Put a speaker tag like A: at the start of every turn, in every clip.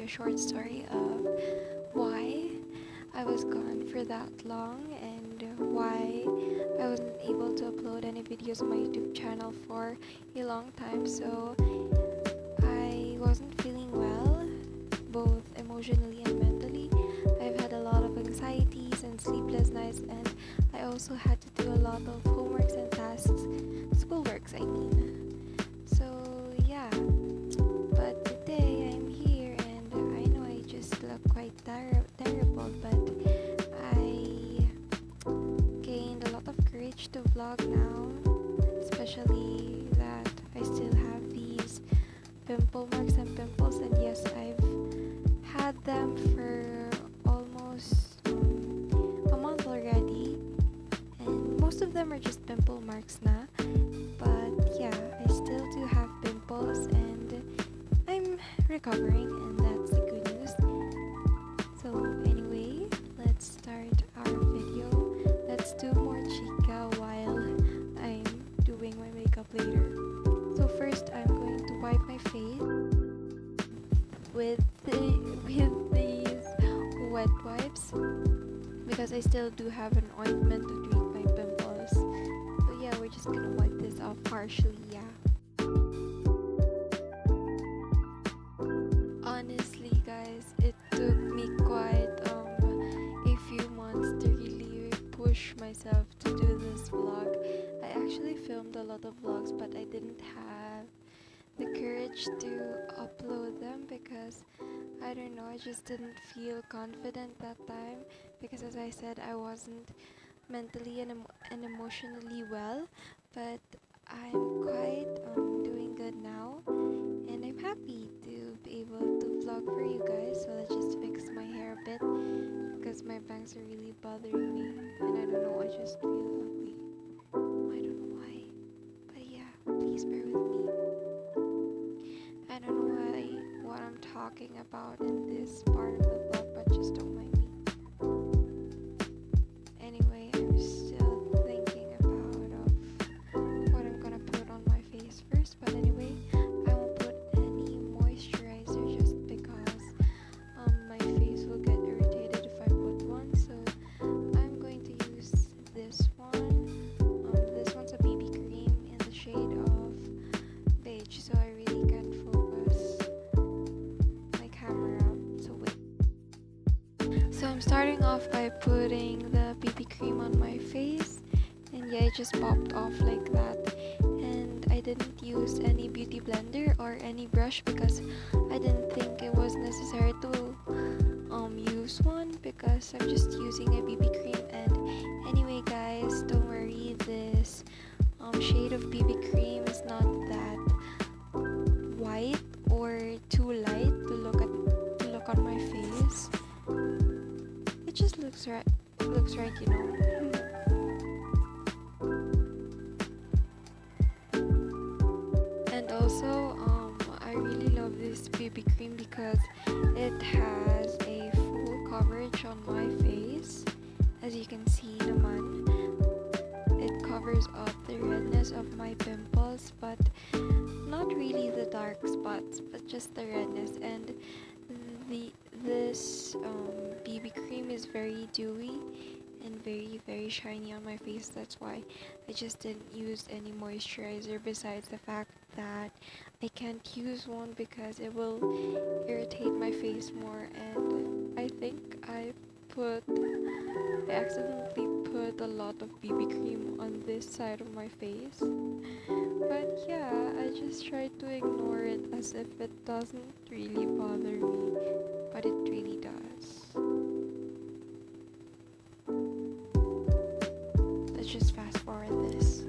A: short story of why I was gone for that long and why I wasn't able to upload any videos on my YouTube channel for a long time. So I wasn't feeling well, both emotionally and mentally. I've had a lot of anxieties and sleepless nights, and I also had to do a lot of homeworks and tasks, schoolworks I mean. So yeah, but today I'm here and I know I just look quite terrible, but I gained a lot of courage to vlog now, especially that I still have these pimple marks and pimples, and yes, I've had them for almost a month already, and most of them are just pimple marks na, but yeah, I still do have pimples and I'm recovering, and that's the good news. So anyway, let's start our video. Let's do more chica while I'm doing my makeup later. So first I'm going to wipe my face with these wet wipes because I still do have an ointment to treat my pimples. So yeah, we're just gonna wipe this off partially, yeah. Honestly guys, it took me quite a few months to really push myself to do this vlog. I actually filmed a lot of vlogs, but I didn't have the courage to upload them because I don't know, I just didn't feel confident that time because, as I said, I wasn't mentally and emotionally well, but I'm quite doing good now, and I'm happy to be able to vlog for you guys. So let's just fix my hair a bit because my bangs are really bothering me, and I don't know, I just feel ugly. I don't know why, but yeah, please bear with me. I don't know what I'm talking about in this part of the vlog, but just don't mind me. Anyway, I'm still thinking about what I'm gonna put on my face first, but anyway, I won't put any moisturizer just because my face will get irritated if I put one. So I'm going to use this one. This one's a BB cream in the shade of beige, so I really can't focus my camera. So wait. So I'm starting off by putting the BB cream on my face, and yeah, it just popped off like that. And I didn't use any beauty blender or any brush because I didn't think it was necessary to use one because I'm just using a BB cream. And anyway guys, don't worry, this shade of BB cream is not that white or too light to look on my face. It just looks right, you know. And also I really love this BB cream because it has a full coverage on my face. As you can see naman, it covers up the redness of my pimples, but not really the dark spots, but just the redness. And this BB cream is very dewy and very shiny on my face. That's why I just didn't use any moisturizer, besides the fact that I can't use one because it will irritate my face more. And I think I accidentally put a lot of BB cream on this side of my face, but yeah, I just try to ignore it as if it doesn't really bother me, but it really does. Let's just fast forward this.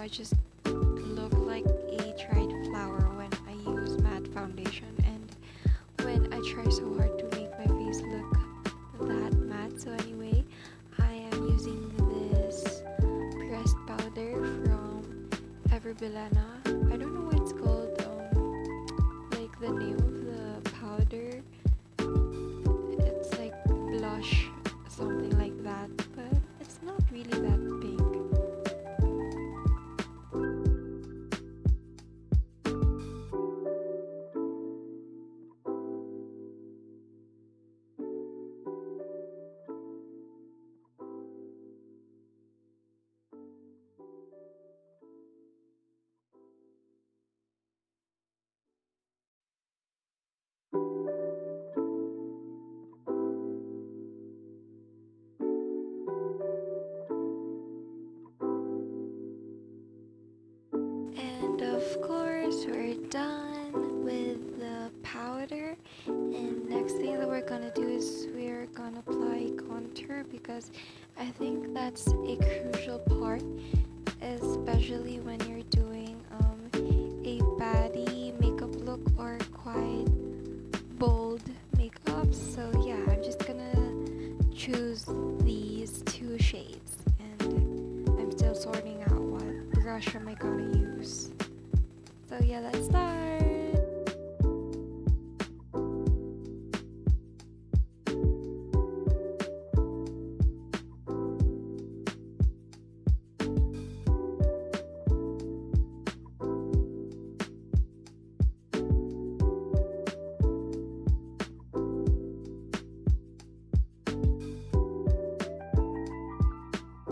A: I just look like a dried flower when I use matte foundation, and when I try so hard to make my face look that matte. So anyway, I am using this pressed powder from Everbilena. I don't know what it's called, like the name of the powder. It's like blush, something like that, but it's not really that pink. And of course, we're done with the powder. And next thing that we're gonna do is we're gonna apply contour, because I think that's a crucial part, especially when you're doing a baddie makeup look or quite bold makeup. So yeah, I'm just gonna choose these two shades, and I'm still sorting out what brush am I gonna use. So yeah, let's start.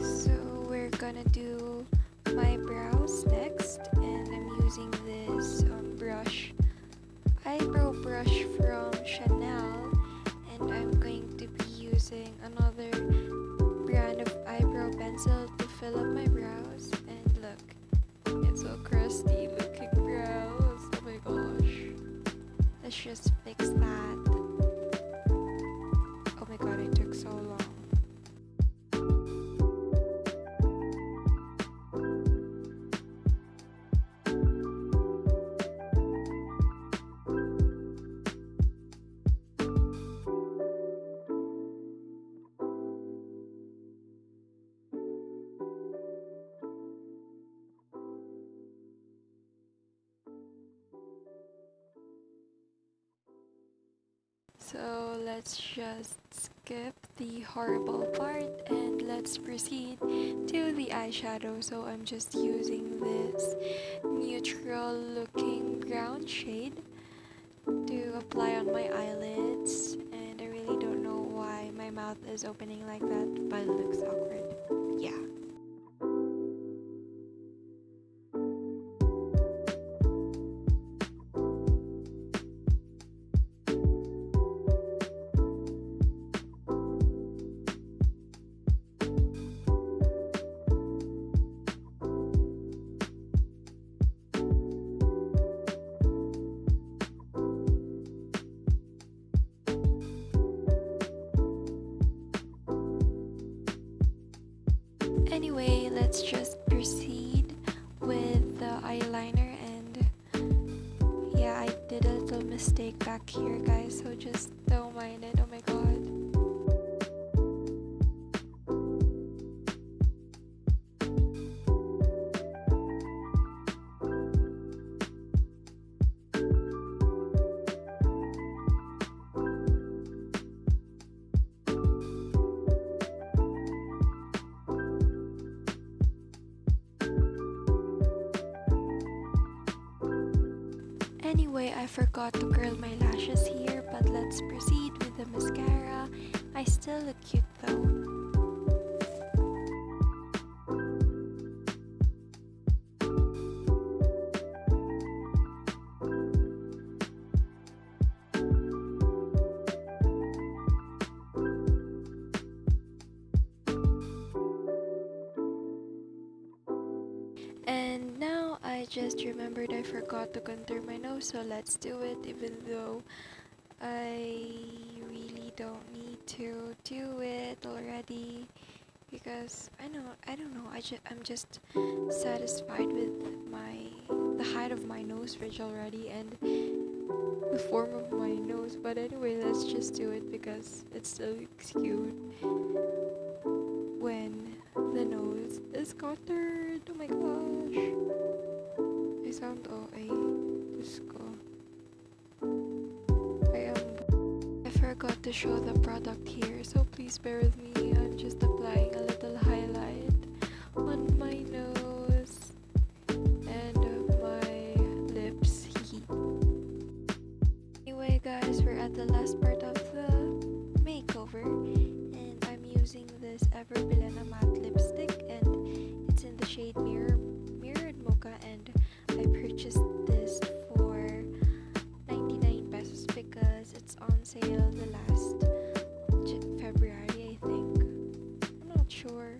A: So we're gonna do my brows next, and I'm using this eyebrow brush from Chanel, and I'm going to be using another brand of eyebrow pencil to fill up my brows. And look, it's so crusty looking brows. Oh my gosh. Let's just fix that. Oh my god, it took so long. So let's just skip the horrible part and let's proceed to the eyeshadow. So I'm just using this neutral looking brown shade to apply on my eyelids, and I really don't know why my mouth is opening like that, but it looks awkward. Yeah. Anyway, let's just proceed with the eyeliner, and yeah, I did a little mistake back here, guys, so just don't mind it. Oh my god. Anyway, I forgot to curl my lashes here, but let's proceed with the mascara. I still look cute though. And now I just remembered I forgot to contour my nose, so let's do it, even though I really don't need to do it already. because I don't know, I'm just satisfied with the height of my nose ridge already and the form of my nose. But anyway, let's just do it because it still looks cute when the nose is contoured. Oh my gosh, I sound OA. Disco. I forgot to show the product here, so please bear with me. I'm just applying a little highlight on my nose and my lips. Anyway guys, we're at the last part of the makeover and I'm using this Ever Bilena matte lipstick and it's in the shade Mirrored Mocha, and I purchased this for 99 pesos because it's on sale the last February, I think. I'm not sure.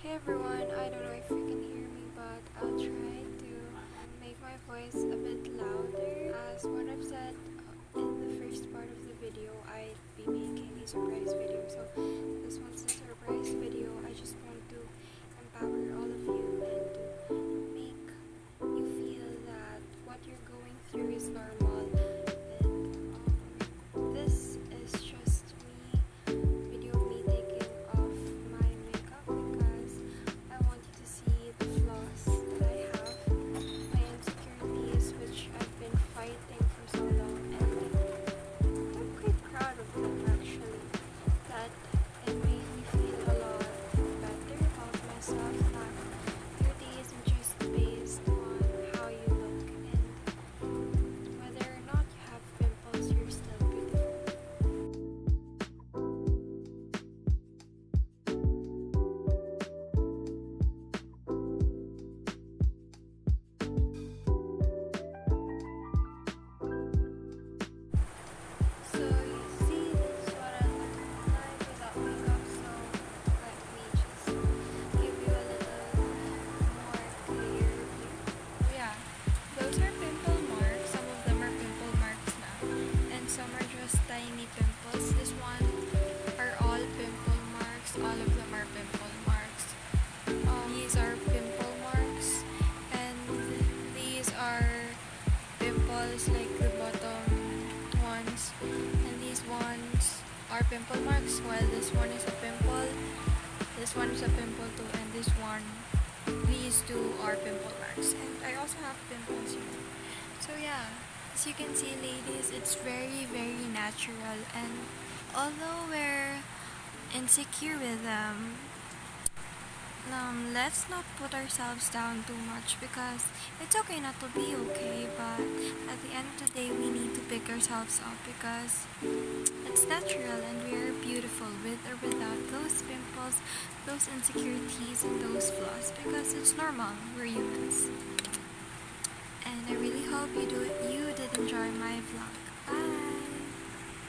A: Hey everyone, I don't know if you can hear me, but I'll try to make my voice a bit louder. As what I've said in the first part of the video, I'd be making a surprise video. So this one's a surprise video. I just want to empower all of you and to make you feel that what you're going through is normal. And this is just video of me taking off my makeup because I want you to see the flaws that I have, my insecurities which I've been fighting for so long, and I'm quite proud of them actually, that it made me feel a lot better about myself, that beauty isn't just based on how you look and whether or not you have pimples, you're still beautiful. So you see, this is what I look like without makeup, so let me just give you a little more clear view. Oh yeah, those are pimple marks. Some of them are pimple marks now, and some are just tiny pimples. This one are all pimple marks. All of them are pimple marks. These are pimple marks, and these are pimples like the bottom ones, and these ones are pimple marks, while this one is a pimple, this one is a pimple too, and these two are pimple marks, and I also have pimples here. So yeah, as you can see ladies, it's very natural, and although we're insecure with them, let's not put ourselves down too much because it's okay not to be okay, but at the end of the day we need to pick ourselves up because it's natural and we are beautiful with or without those pimples, those insecurities, and those flaws, because it's normal, we're humans. And I really hope you did enjoy my vlog.